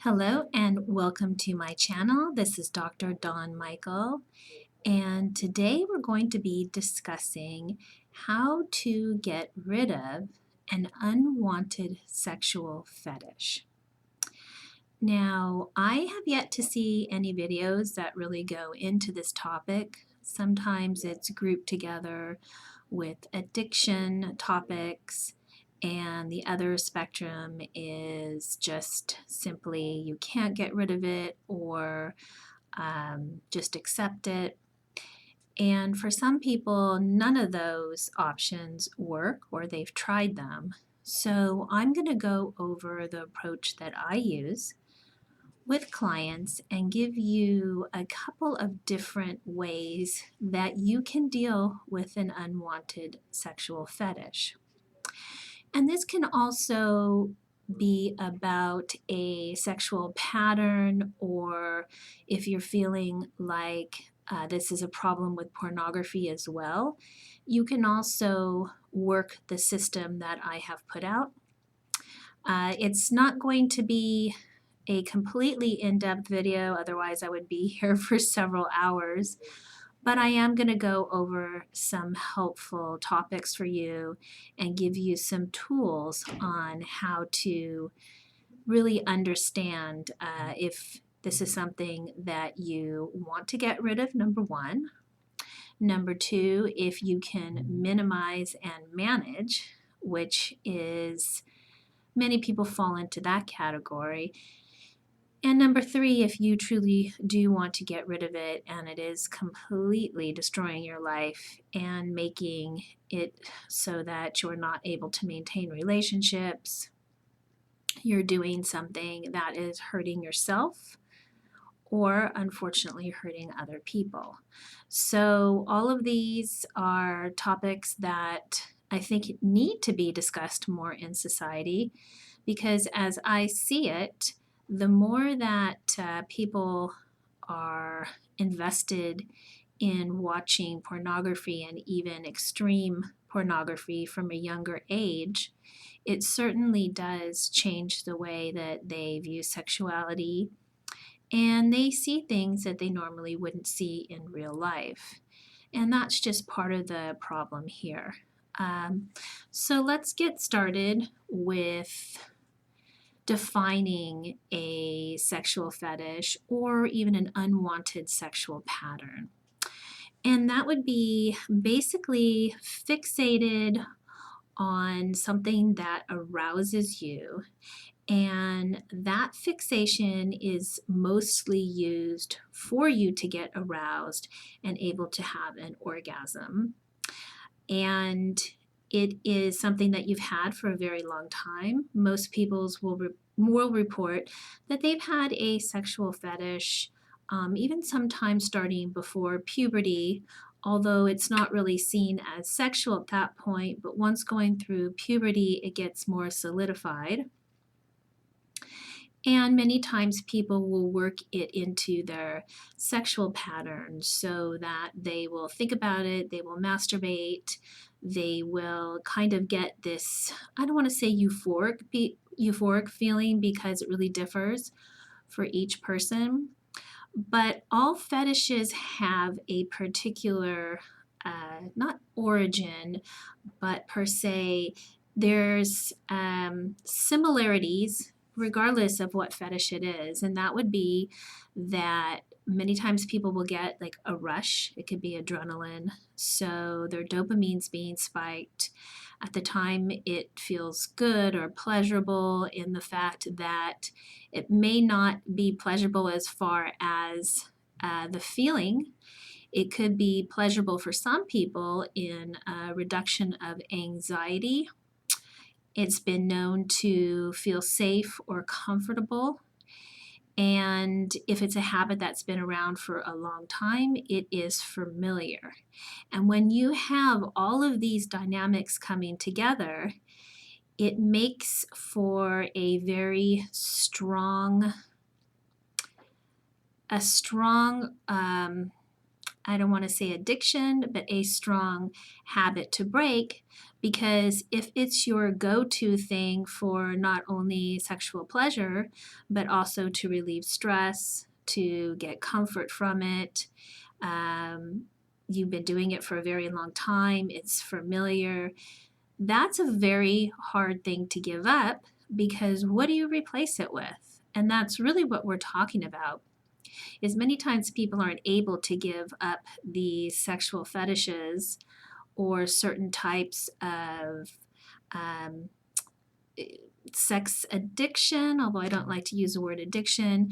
Hello and welcome to my channel. This is Dr. Dawn Michael, and today we're going to be discussing how to get rid of an unwanted sexual fetish. Now, I have yet to see any videos that really go into this topic. Sometimes it's grouped together with addiction topics, and the other spectrum is just simply you can't get rid of it or just accept it. And for some people, none of those options work or they've tried them. So I'm going to go over the approach that I use with clients and give you a couple of different ways that you can deal with an unwanted sexual fetish. And this can also be about a sexual pattern, or if you're feeling like this is a problem with pornography as well, you can also work the system that I have put out. It's not going to be a completely in-depth video, otherwise I would be here for several hours. But I am going to go over some helpful topics for you and give you some tools on how to really understand if this is something that you want to get rid of, number one. Number two, if you can minimize and manage, which is many people fall into that category. And number three, if you truly do want to get rid of it and it is completely destroying your life and making it so that you're not able to maintain relationships, you're doing something that is hurting yourself or unfortunately hurting other people. So all of these are topics that I think need to be discussed more in society, because as I see it, the more that people are invested in watching pornography and even extreme pornography from a younger age, it certainly does change the way that they view sexuality, and they see things that they normally wouldn't see in real life. And that's just part of the problem here. So let's get started with defining a sexual fetish or even an unwanted sexual pattern. And that would be basically fixated on something that arouses you, and that fixation is mostly used for you to get aroused and able to have an orgasm. And it is something that you've had for a very long time. Most people will report that they've had a sexual fetish, even sometimes starting before puberty, although it's not really seen as sexual at that point, but once going through puberty, it gets more solidified. And many times people will work it into their sexual patterns so that they will think about it, they will masturbate, they will kind of get this, I don't want to say euphoric feeling because it really differs for each person. But all fetishes have a particular, not origin, but per se, there's similarities regardless of what fetish it is. And that would be that many times people will get like a rush. It could be adrenaline. So their dopamine's being spiked. At the time, it feels good or pleasurable in the fact that it may not be pleasurable as far as the feeling. It could be pleasurable for some people in a reduction of anxiety. It's been known to feel safe or comfortable. And if it's a habit that's been around for a long time, it is familiar. And when you have all of these dynamics coming together, it makes for a very strong, I don't want to say addiction, but a strong habit to break, Because if it's your go-to thing for not only sexual pleasure, but also to relieve stress, to get comfort from it, um, you've been doing it for a very long time, it's familiar, that's a very hard thing to give up because what do you replace it with? And that's really what we're talking about. Is many times people aren't able to give up the sexual fetishes or certain types of um, sex addiction, although I don't like to use the word addiction,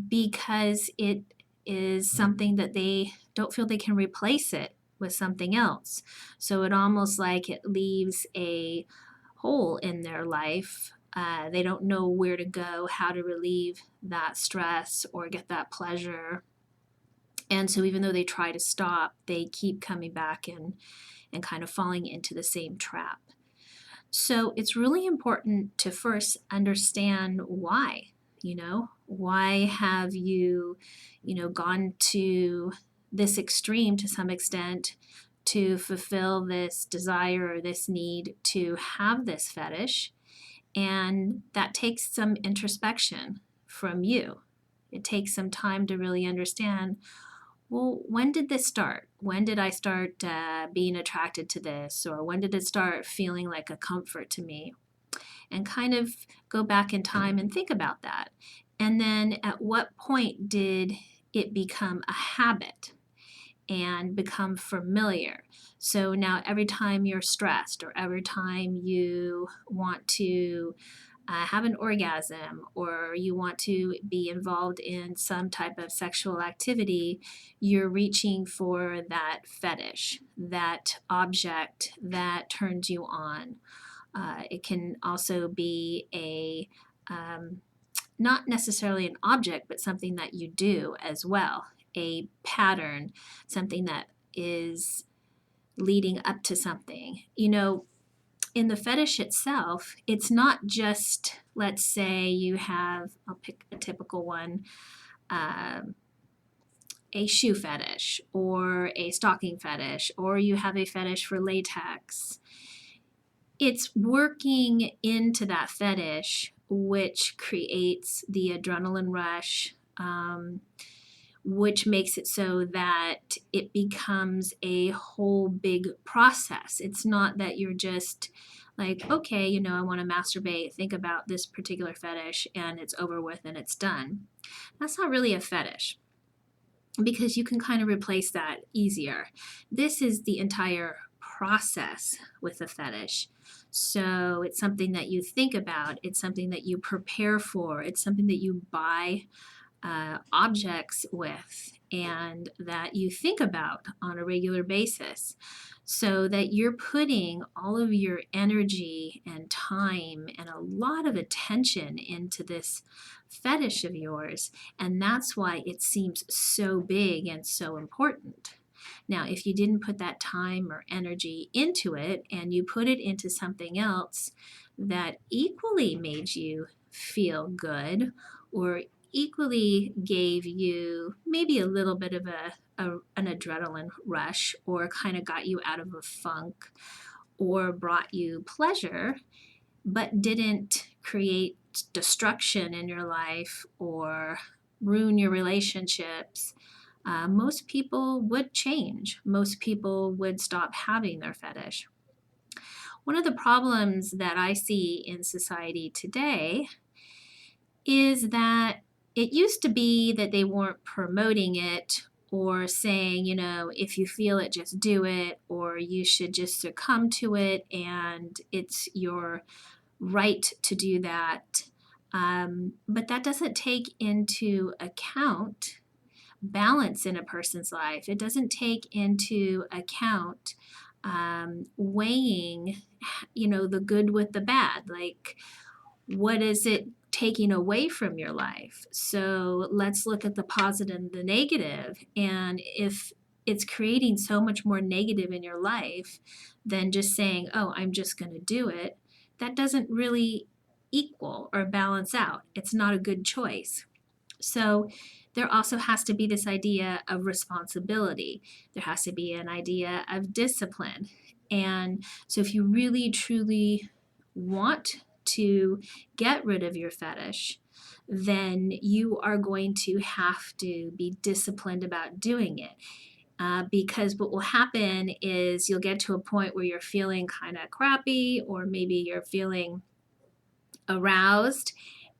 because it is something that they don't feel they can replace it with something else. So it almost like it leaves a hole in their life. They don't know where to go, how to relieve that stress or get that pleasure. And so even though they try to stop, they keep coming back and kind of falling into the same trap. So it's really important to first understand why, why have you, gone to this extreme to some extent to fulfill this desire or this need to have this fetish. And that takes some introspection from you. It takes some time to really understand, well, when did this start? When did I start being attracted to this? Or when did it start feeling like a comfort to me? And kind of go back in time and think about that. And then at what point did it become a habit and become familiar? So now every time you're stressed or every time you want to have an orgasm or you want to be involved in some type of sexual activity, you're reaching for that fetish, that object that turns you on. It can also be not necessarily an object, but something that you do as well, a pattern, something that is leading up to something. In the fetish itself, it's not just, let's say you have, I'll pick a typical one, a shoe fetish or a stocking fetish, or you have a fetish for latex. It's working into that fetish, which creates the adrenaline rush, which makes it so that it becomes a whole big process. It's not that you're just like, okay, I want to masturbate, think about this particular fetish, and it's over with and it's done. That's not really a fetish because you can kind of replace that easier. This is the entire process with a fetish. So it's something that you think about, it's something that you prepare for, it's something that you buy objects with and that you think about on a regular basis, so that you're putting all of your energy and time and a lot of attention into this fetish of yours, and that's why it seems so big and so important. Now, if you didn't put that time or energy into it and you put it into something else that equally made you feel good or equally gave you maybe a little bit of an adrenaline rush or kind of got you out of a funk or brought you pleasure, but didn't create destruction in your life or ruin your relationships, most people would change. Most people would stop having their fetish. One of the problems that I see in society today is that it used to be that they weren't promoting it or saying, if you feel it, just do it, or you should just succumb to it and it's your right to do that. But that doesn't take into account balance in a person's life. It doesn't take into account weighing, the good with the bad. Like, what is it taking away from your life? So let's look at the positive and the negative. And if it's creating so much more negative in your life than just saying, oh, I'm just going to do it, that doesn't really equal or balance out. It's not a good choice. So there also has to be this idea of responsibility. There has to be an idea of discipline. And so if you really truly want to get rid of your fetish, then you are going to have to be disciplined about doing it. Because what will happen is you'll get to a point where you're feeling kind of crappy, or maybe you're feeling aroused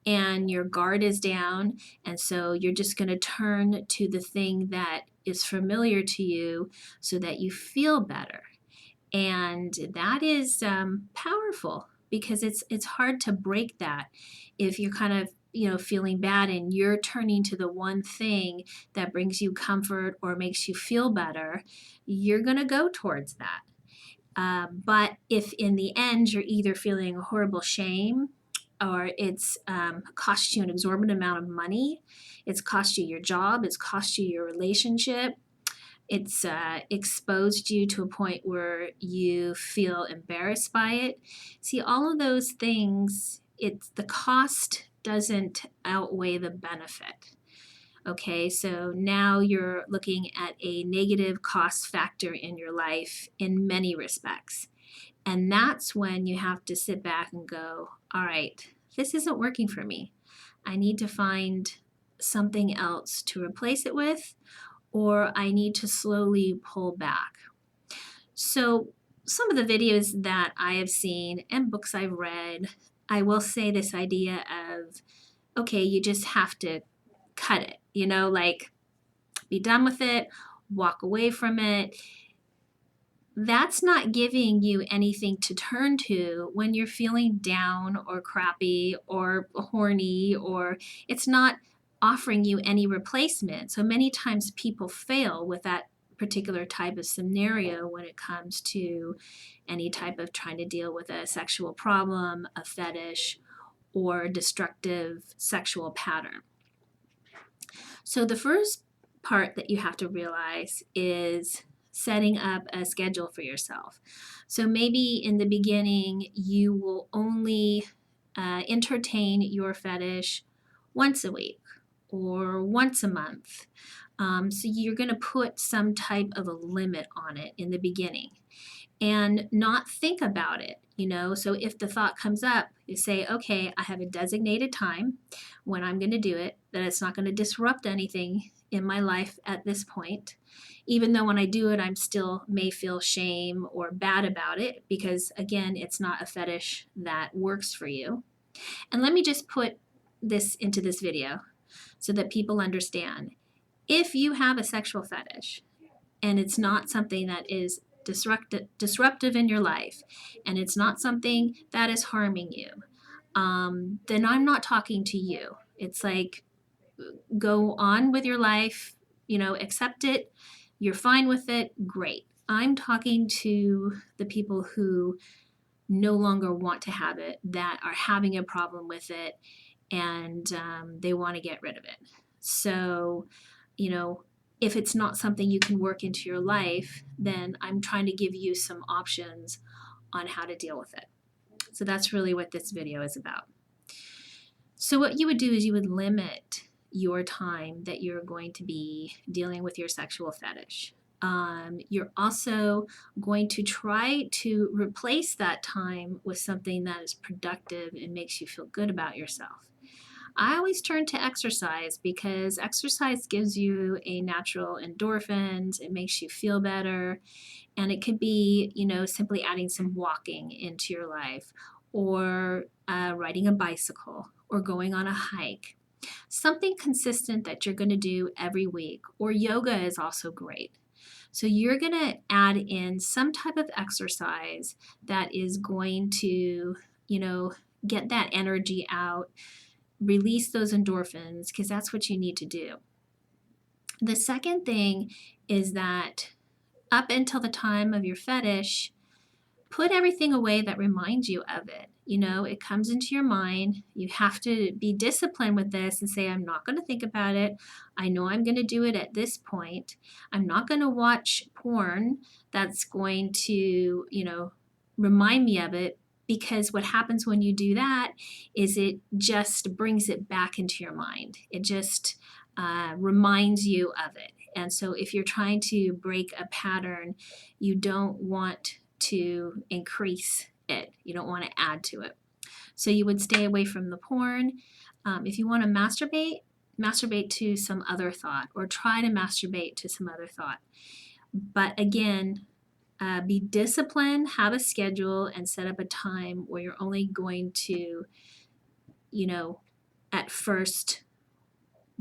and your guard is down. And so you're just going to turn to the thing that is familiar to you so that you feel better. And that is powerful, because it's hard to break that if you're kind of feeling bad and you're turning to the one thing that brings you comfort or makes you feel better. You're going to go towards that. But if in the end you're either feeling a horrible shame, or it's cost you an exorbitant amount of money, it's cost you your job, it's cost you your relationship, it's exposed you to a point where you feel embarrassed by it. See, all of those things, it's the cost doesn't outweigh the benefit. Okay, so now you're looking at a negative cost factor in your life in many respects. And that's when you have to sit back and go, all right, this isn't working for me. I need to find something else to replace it with, or I need to slowly pull back. So, some of the videos that I have seen and books I've read, I will say this idea of, okay, you just have to cut it, like be done with it, walk away from it. That's not giving you anything to turn to when you're feeling down or crappy or horny, or it's not offering you any replacement. So many times people fail with that particular type of scenario when it comes to any type of trying to deal with a sexual problem, a fetish, or destructive sexual pattern. So the first part that you have to realize is setting up a schedule for yourself. So maybe in the beginning, you will only entertain your fetish once a week or once a month. So you're going to put some type of a limit on it in the beginning and not think about it. So if the thought comes up, you say, okay, I have a designated time when I'm going to do it, that it's not going to disrupt anything in my life at this point. Even though when I do it, I'm still may feel shame or bad about it, because again, it's not a fetish that works for you. And let me just put this into this video so that people understand. If you have a sexual fetish and it's not something that is disruptive in your life, and it's not something that is harming you, then I'm not talking to you. It's like, go on with your life, accept it, you're fine with it, great. I'm talking to the people who no longer want to have it, that are having a problem with it, and they want to get rid of it. So, if it's not something you can work into your life, then I'm trying to give you some options on how to deal with it. So that's really what this video is about. So what you would do is you would limit your time that you're going to be dealing with your sexual fetish. You're also going to try to replace that time with something that is productive and makes you feel good about yourself. I always turn to exercise, because exercise gives you a natural endorphins, it makes you feel better, and it could be, simply adding some walking into your life, or riding a bicycle, or going on a hike. Something consistent that you're going to do every week, or yoga is also great. So you're going to add in some type of exercise that is going to, get that energy out, release those endorphins, because that's what you need to do. The second thing is that up until the time of your fetish, put everything away that reminds you of it. It comes into your mind. You have to be disciplined with this and say, I'm not going to think about it. I know I'm going to do it at this point. I'm not going to watch porn that's going to, remind me of it, because what happens when you do that is it just brings it back into your mind. It just reminds you of it. And so if you're trying to break a pattern, you don't want to increase it. You don't want to add to it. So you would stay away from the porn. If you want to masturbate, masturbate to some other thought, or try to masturbate to some other thought. But again, be disciplined, have a schedule, and set up a time where you're only going to, at first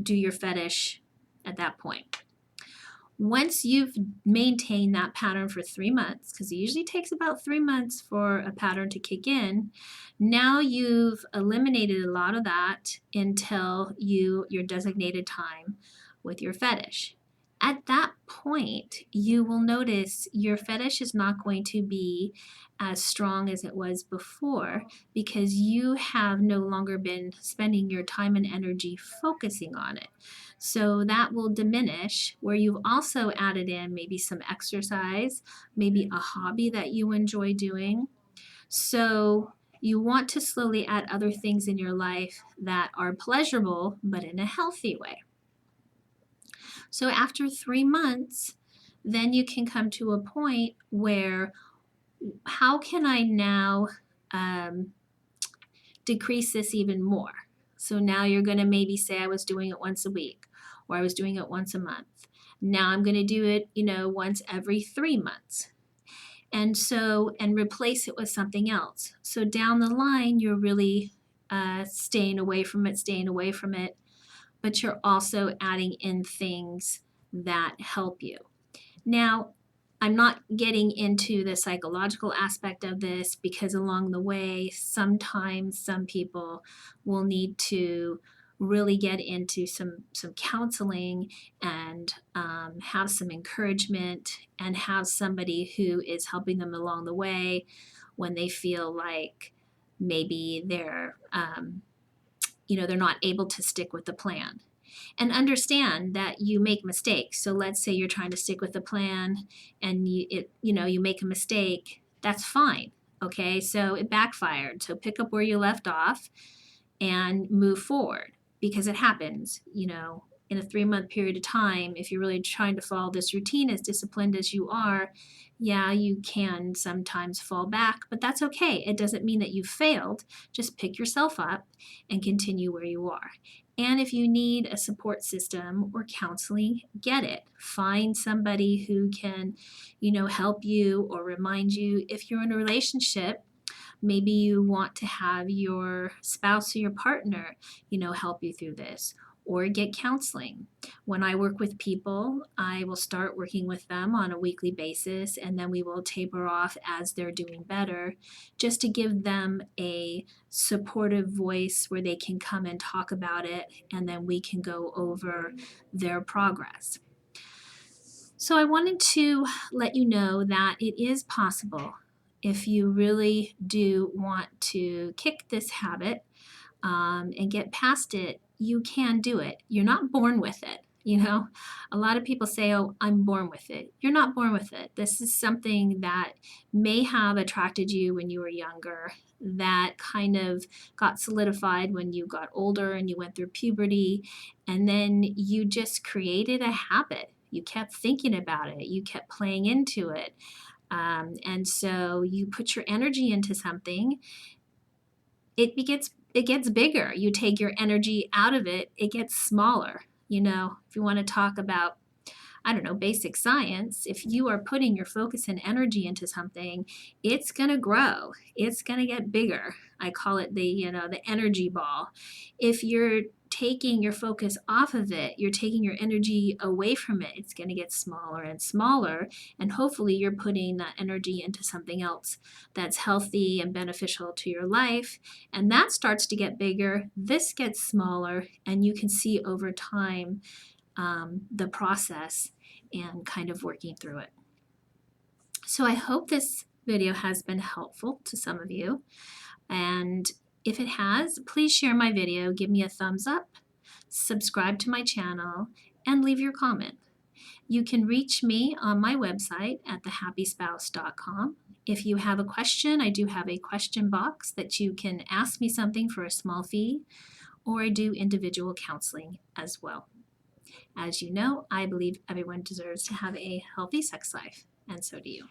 do your fetish at that point. Once you've maintained that pattern for 3 months, because it usually takes about 3 months for a pattern to kick in, now you've eliminated a lot of that until your designated time with your fetish. At that point, you will notice your fetish is not going to be as strong as it was before, because you have no longer been spending your time and energy focusing on it. So that will diminish, where you've also added in maybe some exercise, maybe a hobby that you enjoy doing. So you want to slowly add other things in your life that are pleasurable, but in a healthy way. So after 3 months, then you can come to a point where, how can I now decrease this even more? So now you're going to maybe say, I was doing it once a week, or I was doing it once a month. Now I'm going to do it, once every 3 months. And replace it with something else. So down the line, you're really staying away from it, but you're also adding in things that help you. Now, I'm not getting into the psychological aspect of this, because along the way, sometimes some people will need to really get into some counseling and have some encouragement, and have somebody who is helping them along the way when they feel like maybe they're not able to stick with the plan. And understand that you make mistakes. So let's say you're trying to stick with the plan and you make a mistake. That's fine. Okay, so it backfired. So pick up where you left off and move forward, because it happens, in a 3-month period of time. If you're really trying to follow this routine as disciplined as you are, yeah, you can sometimes fall back, but that's okay. It doesn't mean that you failed. Just pick yourself up and continue where you are. And if you need a support system or counseling, get it. Find somebody who can, help you or remind you. If you're in a relationship, maybe you want to have your spouse or your partner, help you through this, or get counseling. When I work with people, I will start working with them on a weekly basis, and then we will taper off as they're doing better, just to give them a supportive voice where they can come and talk about it, and then we can go over their progress. So I wanted to let you know that it is possible, if you really do want to kick this habit and get past it. You can do it. You're not born with it. A lot of people say, oh, I'm born with it. You're not born with it. This is something that may have attracted you when you were younger, that kind of got solidified when you got older and you went through puberty, and then you just created a habit. You kept thinking about it. You kept playing into it. And so you put your energy into something, it gets bigger. You take your energy out of it, it gets smaller. If you want to talk about, basic science, if you are putting your focus and energy into something, it's going to grow. It's going to get bigger. I call it the energy ball. If you're taking your focus off of it, you're taking your energy away from it, it's going to get smaller and smaller, and hopefully you're putting that energy into something else that's healthy and beneficial to your life, and that starts to get bigger. This gets smaller, and you can see over time the process and kind of working through it. So I hope this video has been helpful to some of you, and if it has, please share my video, give me a thumbs up, subscribe to my channel, and leave your comment. You can reach me on my website at thehappyspouse.com. If you have a question, I do have a question box that you can ask me something for a small fee, or I do individual counseling as well. As you know, I believe everyone deserves to have a healthy sex life, and so do you.